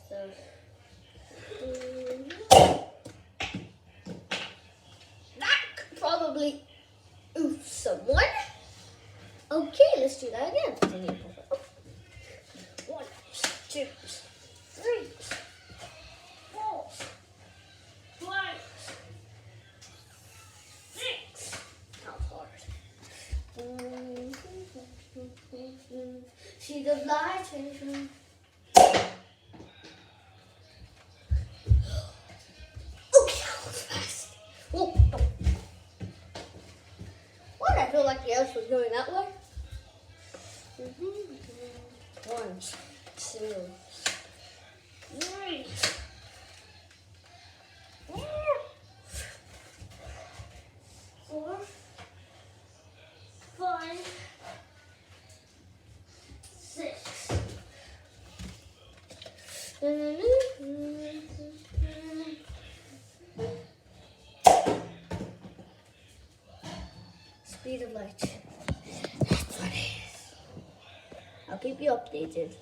faster. That could probably oof someone. Okay, let's do that again. I need to pull it up. 1, 2, 3, 4, 5, 6. How hard. See the light. Okay, that was fast. Oh, no. What? I feel like the earth was going that way. 1, 2, 3, 4, 5, 6. Speed of light. That's what it is. I'll keep you updated.